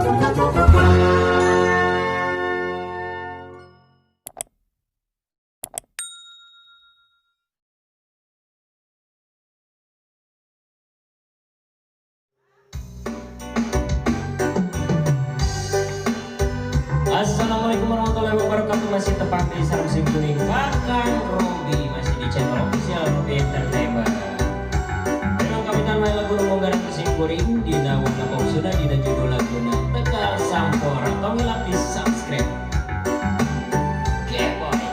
Assalamualaikum warahmatullahi wabarakatuh. Masih tepat di Sarang Musim Kuning Kakang Robi, masih di channel official Robi Entertainment. Dengan kawitan main lagu Lumonggaran Musim Kuning di Nawang Napok sudah di judul laguna Tegal Sampora. Tong hilap di subscribe. Boy.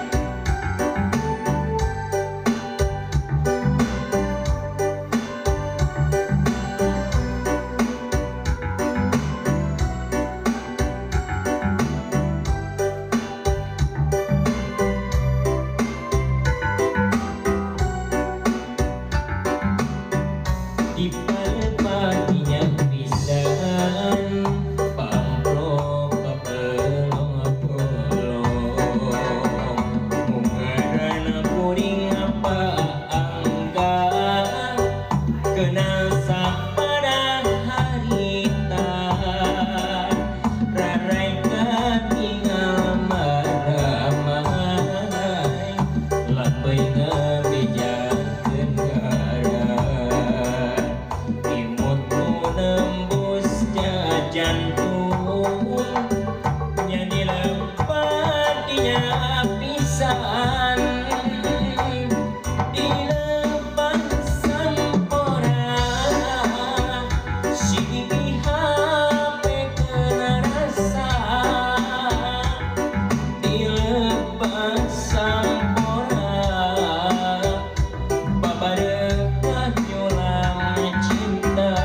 Di pagi-paginya pisan pamprok pelong-pelong munggaran kuring apa angga kenal pada harita raraikan tinggal maramai lambai ngabejakeun jantung nyanyi lepat pisaan di lepas sampora si HP kena rasa di lepas sampora babareuk nyulang cinta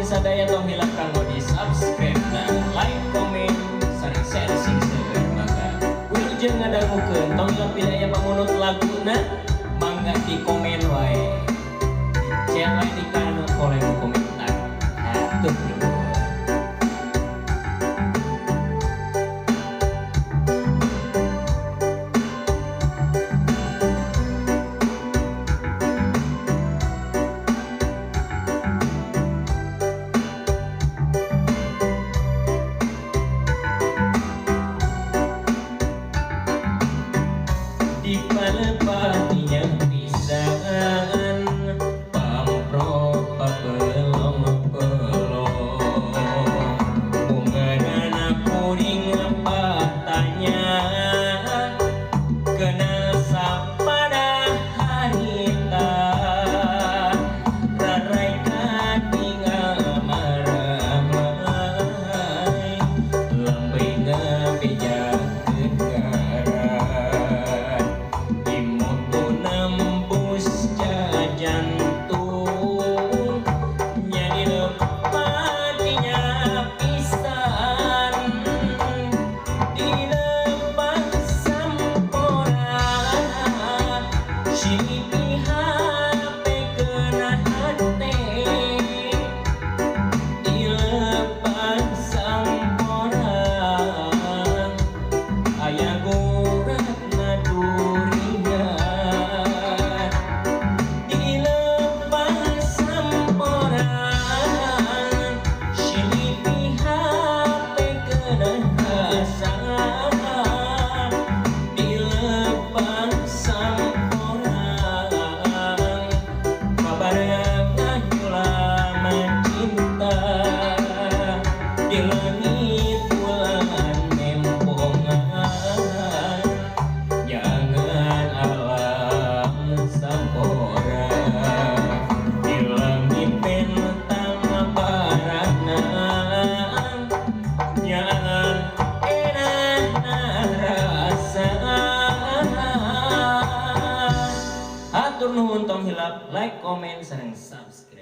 sadaya tong hilap kanggo di subscribe dan like, komen, sareng share sing seueur mangga. Wilujeng ngadangukeun tong hilap pilih pamunut laguna mangga di komen wae. Cek wae di kana kolom komentar. Hatur nuhun. Di palepatinya pisan Hatur nuhun tong hilap like, comment, sareng subscribe.